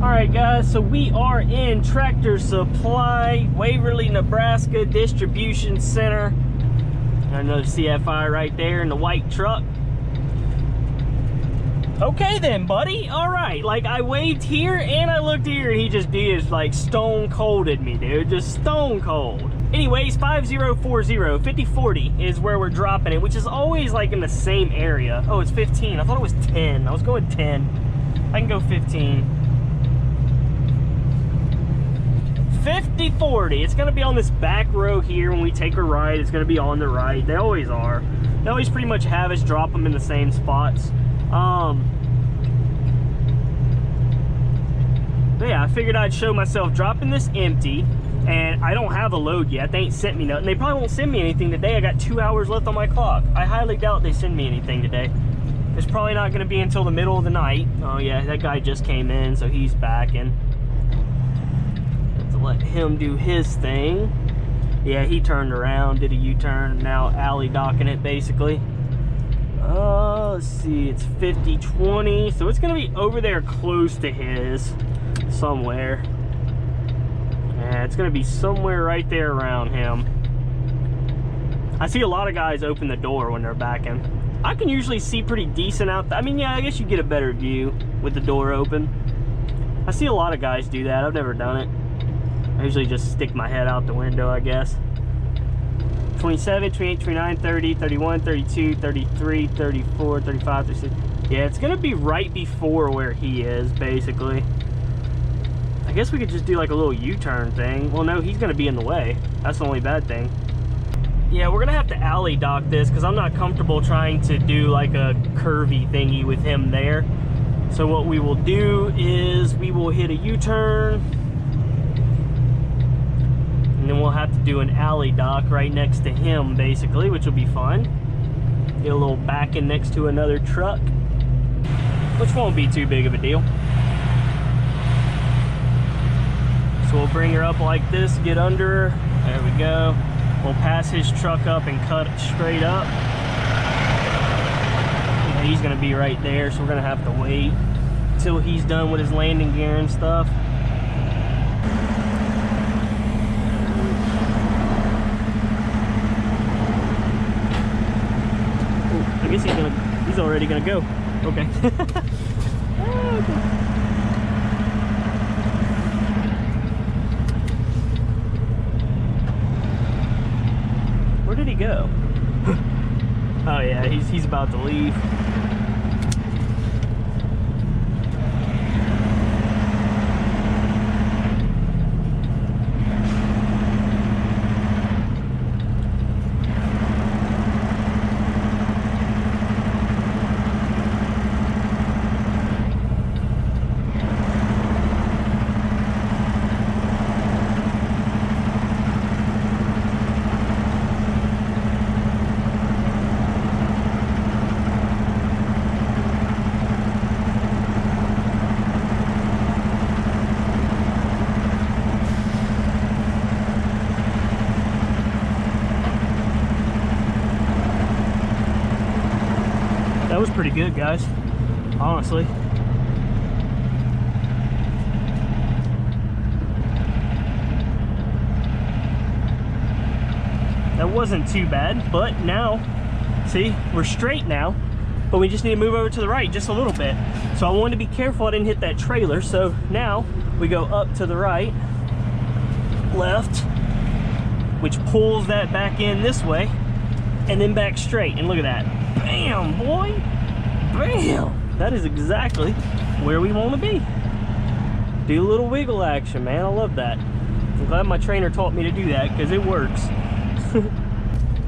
Alright guys, so we are in Tractor Supply, Waverly, Nebraska Distribution Center. Got another CFI right there in the white truck. Okay then, buddy. Alright, like I waved here and I looked here and he just did like stone colded me, dude. Just stone cold. Anyways, 5040, 5040 is where we're dropping it, which is always like in the same area. Oh, it's 15. I thought it was 10. I was going 10. I can go 15. 5040. It's going to be on this back row here. When we take a right, it's going to be on the right. They always are. They always pretty much have us drop them in the same spots. But yeah, I figured I'd show myself dropping this empty, and I don't have a load yet. They ain't sent me nothing. They probably won't send me anything today. I got 2 hours left on my clock. I highly doubt they send me anything today. It's probably not going to be until the middle of the night. Oh yeah, that guy just came in, so he's back in. Let him do his thing. Yeah, he turned around, did a U-turn, now alley docking it basically. Let's see, it's 5020, so it's gonna be over there close to his somewhere. Yeah, it's gonna be somewhere right there around him. I see a lot of guys open the door when they're backing. I can usually see pretty decent out there. I mean, yeah, I guess you get a better view with the door open. I see a lot of guys do that. I've never done it. I usually just stick my head out the window, I guess. 27, 28, 29, 30, 31, 32, 33, 34, 35, 36. Yeah, it's gonna be right before where he is, basically. I guess we could just do like a little U-turn thing. Well, no, he's gonna be in the way. That's the only bad thing. Yeah, we're gonna have to alley dock this because I'm not comfortable trying to do like a curvy thingy with him there. So what we will do is we will hit a U-turn, and then we'll have to do an alley dock right next to him, basically, which will be fun. Get a little backing next to another truck, which won't be too big of a deal. So we'll bring her up like this, get under her. There we go. We'll pass his truck up and cut it straight up. Yeah, he's gonna be right there, so we're gonna have to wait until he's done with his landing gear and stuff. I guess he's already gonna go. Okay. Okay. Where did he go? Oh yeah, he's about to leave. That was pretty good, guys, honestly. That wasn't too bad, but now, see, we're straight now, but we just need to move over to the right just a little bit. So I wanted to be careful I didn't hit that trailer, so now we go up to the right, left, which pulls that back in this way, and then back straight, and look at that. Bam, boy, bam. That is exactly where we want to be. Do a little wiggle action, man. I love that. I'm glad my trainer taught me to do that because it works.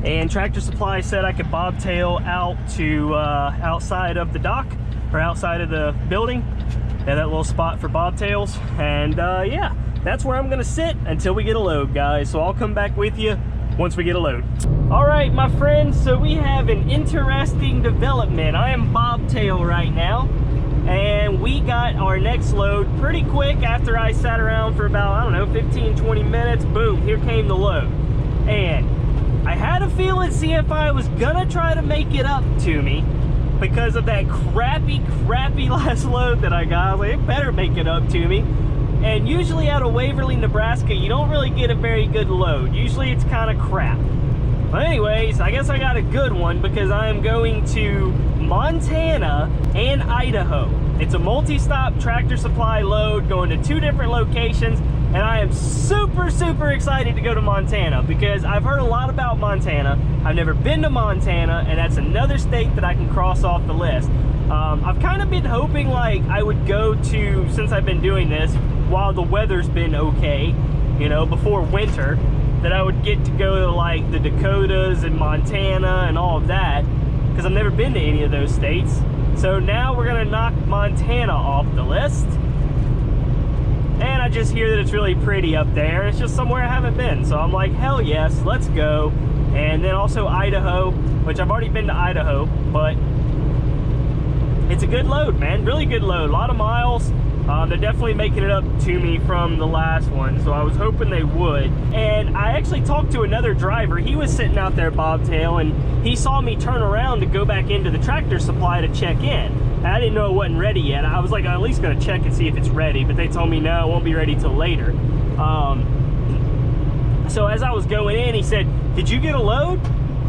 And Tractor Supply said I could bobtail out to outside of the dock, or outside of the building. They have that little spot for bobtails, and yeah, that's where I'm gonna sit until we get a load, guys. So I'll come back with you once we get a load. All right, my friends, so we have an interesting development. I am bobtail right now, and we got our next load pretty quick after I sat around for about, I don't know, 15-20 minutes. Boom, here came the load. And I had a feeling CFI was gonna try to make it up to me, because of that crappy last load that I got. I was like, it better make it up to me. And usually out of Waverly, Nebraska, you don't really get a very good load. Usually it's kind of crap. But anyways, I guess I got a good one because I am going to Montana and Idaho. It's a multi-stop Tractor Supply load going to 2 different locations, and I am super excited to go to Montana because I've heard a lot about Montana. I've never been to Montana, and that's another state that I can cross off the list. I've kind of been hoping like I would go to, since I've been doing this, while the weather's been okay, you know, before winter, that I would get to go to like the Dakotas and Montana and all of that, because I've never been to any of those states. So now we're gonna knock Montana off the list. And I just hear that it's really pretty up there. It's just somewhere I haven't been. So I'm like, hell yes, let's go. And then also Idaho, which I've already been to Idaho, but it's a good load, man. Really good load, a lot of miles. They're definitely making it up to me from the last one, so I was hoping they would. And I actually talked to another driver. He was sitting out there bobtail, and he saw me turn around to go back into the Tractor Supply to check in. And I didn't know it wasn't ready yet. I was like, I'm at least gonna check and see if it's ready, but they told me no, it won't be ready till later. So as I was going in, he said, did you get a load?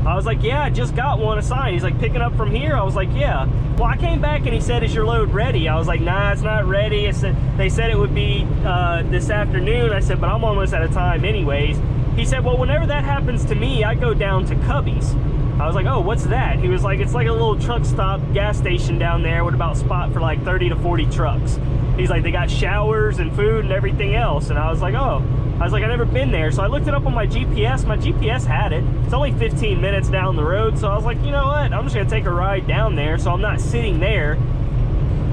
I was like, yeah, I just got one assigned. He's like, picking up from here? I was like, yeah. Well, I came back and he said, is your load ready? I was like, nah, it's not ready. They said it would be this afternoon. I said, but I'm almost out of time anyways. He said, well, whenever that happens to me, I go down to Cubby's. I was like, oh, what's that? He was like, it's like a little truck stop gas station down there with about spot for like 30 to 40 trucks. He's like, they got showers and food and everything else. And I was like, oh. I was like, I've never been there. So I looked it up on my GPS. My GPS had it. It's only 15 minutes down the road. So I was like, you know what? I'm just gonna take a ride down there so I'm not sitting there.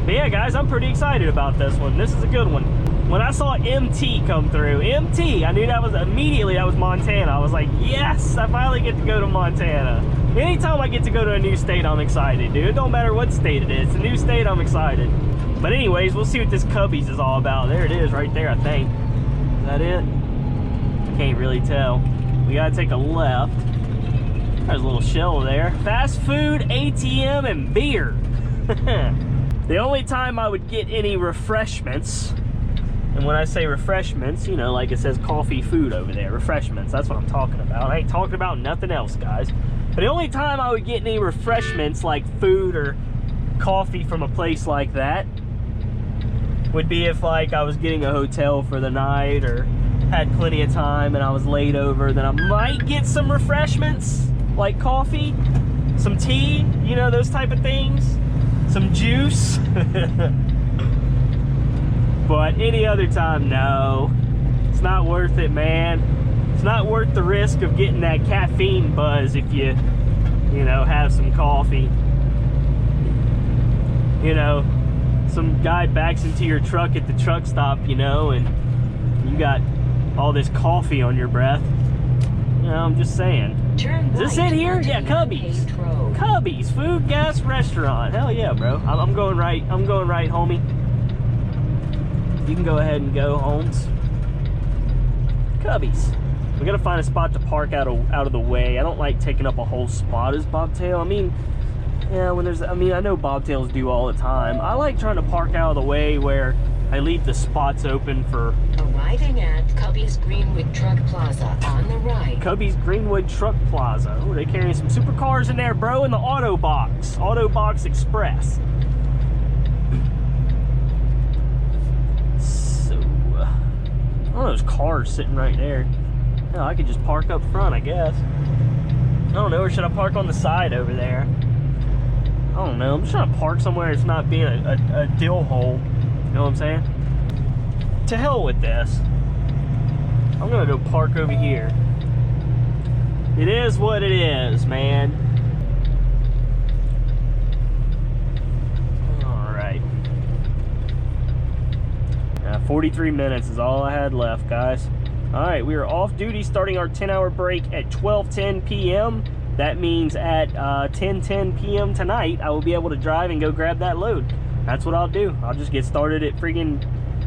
But yeah, guys, I'm pretty excited about this one. This is a good one. When I saw MT come through, MT, I knew that was immediately, that was Montana. I was like, yes, I finally get to go to Montana. Anytime I get to go to a new state, I'm excited, dude. It don't matter what state it is. It's a new state, I'm excited. But anyways, we'll see what this Cubby's is all about. There it is right there, I think. Is that it? I can't really tell. We gotta take a left. There's a little shell there. Fast food, ATM, and beer. The only time I would get any refreshments, and when I say refreshments, you know, like it says coffee, food over there, refreshments, that's what I'm talking about. I ain't talking about nothing else, guys. But the only time I would get any refreshments like food or coffee from a place like that would be if like I was getting a hotel for the night or had plenty of time and I was laid over, then I might get some refreshments like coffee, some tea, you know, those type of things, some juice. But any other time, no, it's not worth it, man. It's not worth the risk of getting that caffeine buzz if you know, have some coffee. You know, some guy backs into your truck at the truck stop, you know, and you got all this coffee on your breath. You know, I'm just saying. Is this it here? Yeah, Cubby's. Cubby's Food Gas Restaurant. Hell yeah, bro. I'm going right. I'm going right, homie. You can go ahead and go, Holmes. Cubby's. We gotta find a spot to park out of the way. I don't like taking up a whole spot as bobtail. I mean, yeah, when there's, I mean, I know bobtails do all the time. I like trying to park out of the way where I leave the spots open for... Arriving at Cubby's Greenwood Truck Plaza on the right. Cubby's Greenwood Truck Plaza. Oh, they carrying some supercars in there, bro, in the Auto Box. Auto Box Express. So, oh, those cars sitting right there. Oh, I could just park up front, I guess. I don't know, or should I park on the side over there? I don't know. I'm just trying to park somewhere it's not being a dill hole. You know what I'm saying? To hell with this. I'm gonna go park over here. It is what it is, man. Alright. 43 minutes is all I had left, guys. Alright, we are off duty starting our 10-hour break at 12:10 p.m. That means at 10:10 p.m. tonight, I will be able to drive and go grab that load. That's what I'll do. I'll just get started at freaking,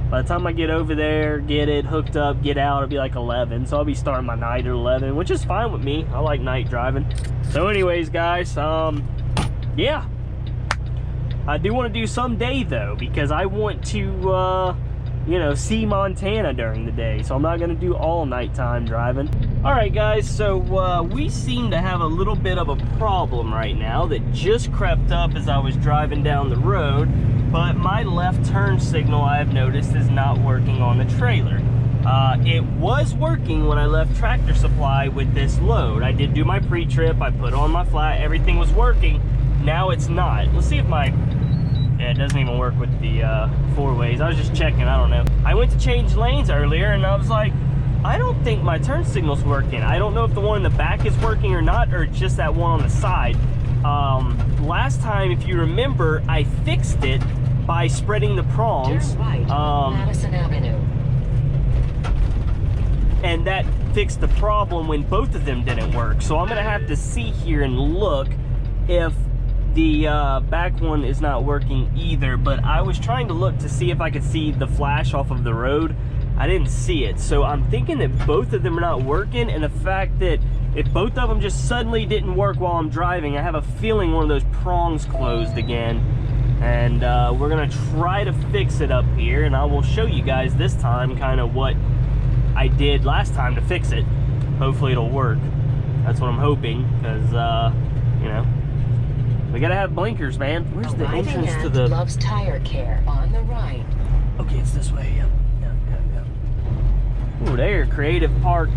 by the time I get over there, get it hooked up, get out, it'll be like 11. So I'll be starting my night at 11, which is fine with me. I like night driving. So anyways, guys, yeah, I do want to do someday though, because I want to, you know, see Montana during the day. So I'm not going to do all nighttime driving. All right, guys. So we seem to have a little bit of a problem right now that just crept up as I was driving down the road. But my left turn signal, I have noticed, is not working on the trailer. It was working when I left Tractor Supply with this load. I did do my pre-trip, I put on my flat, everything was working. Now it's not. Let's see if my, yeah, it doesn't even work with the four ways. I was just checking, I don't know. I went to change lanes earlier and I was like, I don't think my turn signal's working. I don't know if the one in the back is working or not, or just that one on the side. Last time, if you remember, I fixed it by spreading the prongs. Turn right, Madison Avenue. And that fixed the problem when both of them didn't work. So I'm gonna have to see here and look if the back one is not working either. But I was trying to look to see if I could see the flash off of the road. I didn't see it. So I'm thinking that both of them are not working, and the fact that if both of them just suddenly didn't work while I'm driving, I have a feeling one of those prongs closed again. And we're gonna try to fix it up here, and I will show you guys this time kind of what I did last time to fix it. Hopefully it'll work. That's what I'm hoping, because you know, we gotta have blinkers, man. Where's the entrance to the Love's Tire Care on the right? Okay, it's this way. Yep. Ooh, they're creative parked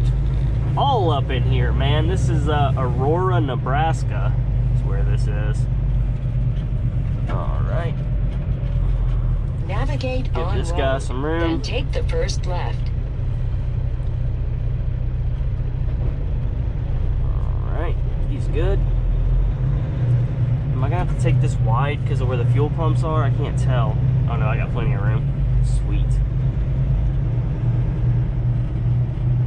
all up in here, man. This is Aurora, Nebraska. That's where this is. All right. Navigate Give on this road, guy some room. then take the first left. He's good. Am I gonna have to take this wide because of where the fuel pumps are? I can't tell. Oh no, I got plenty of room. Sweet.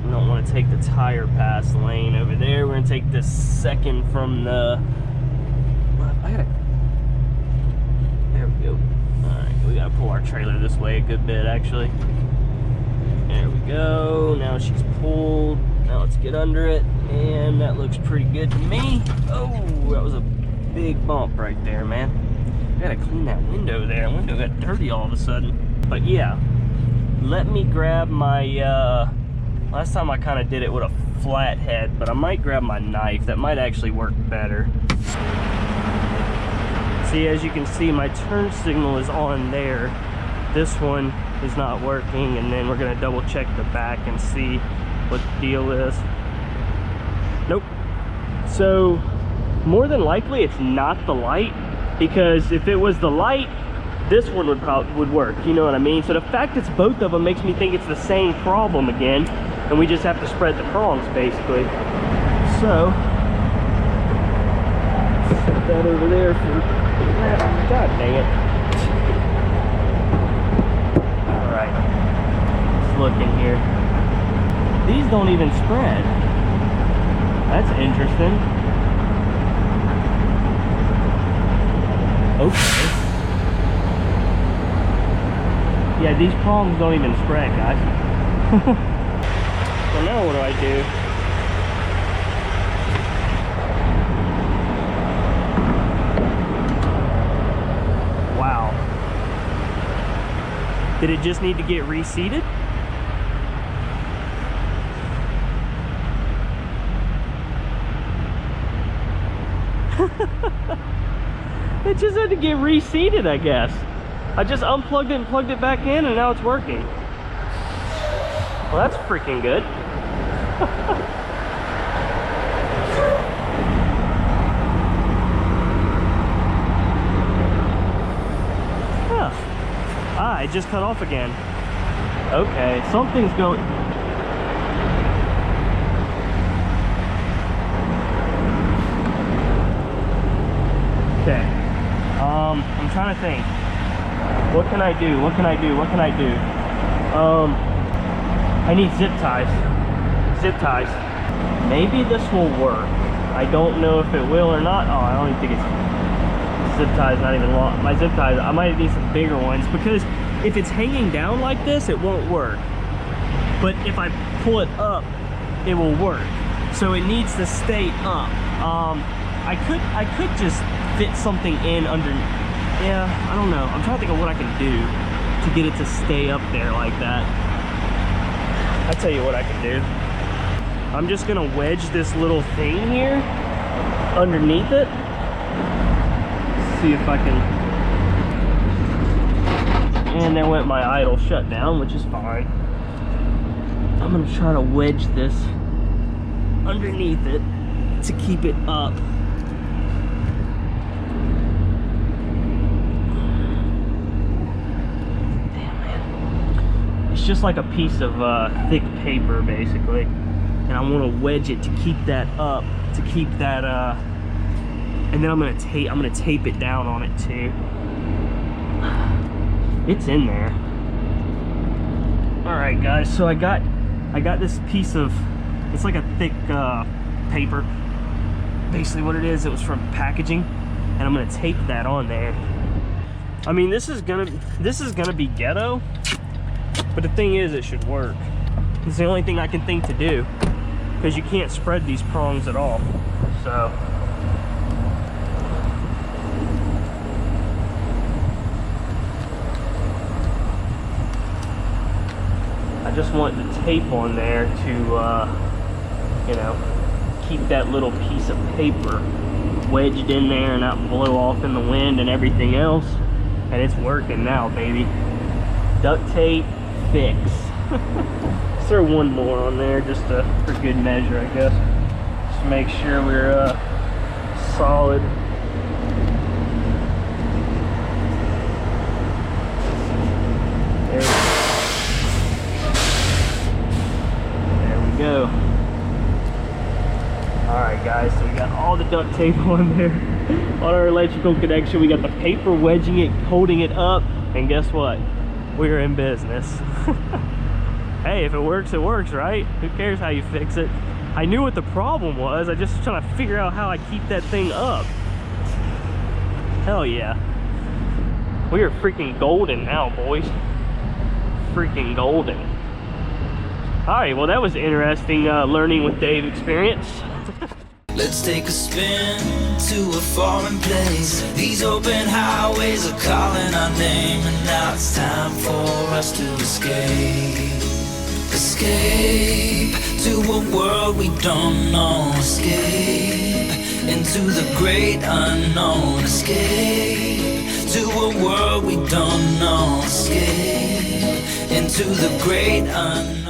I don't want to take the tire pass lane over there. We're gonna take this second from the. I gotta. There we go. Alright, we gotta pull our trailer this way a good bit actually. There we go. Now she's pulled. Now let's get under it, and that looks pretty good to me. Oh, that was a big bump right there, man. I gotta clean that window there. That window got dirty all of a sudden. But yeah, let me grab my, last time I kind of did it with a flat head, but I might grab my knife. That might actually work better. See, as you can see, my turn signal is on there. This one is not working, and then we're gonna double check the back and see what the deal is. Nope. So more than likely it's not the light, because if it was the light, this one would work, you know what I mean? So the fact it's both of them makes me think it's the same problem again, and we just have to spread the prongs basically. So set that over there for that. God dang it. All right, let's look in here. These don't even spread. That's interesting. Okay. Yeah, these prongs don't even spread, guys. So now what do I do? Wow. Did it just need to get reseated? It just had to get reseated, I guess. I just unplugged it and plugged it back in, and now it's working. Well, that's freaking good. Huh. Ah, it just cut off again. Okay, something's going... Okay. I'm trying to think. What can I do? What can I do? What can I do? I need zip ties. Zip ties. Maybe this will work. I don't know if it will or not. Oh, I don't even think it's zip ties, not even long. My zip ties, I might need some bigger ones, because if it's hanging down like this, it won't work. But if I pull it up, it will work. So it needs to stay up. I could just fit something in Yeah, I don't know. I'm trying to think of what I can do to get it to stay up there like that. I'll tell you what I can do. I'm just gonna wedge this little thing here underneath it. See if I can. And there went my idle shutdown, which is fine. I'm gonna try to wedge this underneath it to keep it up. It's just like a piece of thick paper basically, and I want to wedge it to keep that up, to keep that and then I'm gonna tape it down on it too. It's in there. All right guys, so I got this piece of, it's like a thick paper, basically what it is. It was from packaging, and I'm gonna tape that on there. I mean, this is gonna be ghetto, but the thing is, it should work. It's the only thing I can think to do, because you can't spread these prongs at all. So I just want the tape on there to you know, keep that little piece of paper wedged in there and not blow off in the wind and everything else. And it's working now, baby. Duct tape fix. Let's throw one more on there just for good measure, I guess. Just to make sure we're solid. There we go. Alright guys, so we got all the duct tape on there. On our electrical connection, we got the paper wedging it, holding it up, and guess what? We're in business. Hey, if it works, right? Who cares how you fix it? I knew what the problem was. I just was trying to figure out how I keep that thing up. Hell yeah. We are freaking golden now, boys. Freaking golden. Alright, well that was interesting learning with Dave experience. Let's take a spin to a foreign place. These open highways are calling our name, and now it's time for us to escape. Escape to a world we don't know. Escape into the great unknown. Escape to a world we don't know. Escape into the great unknown.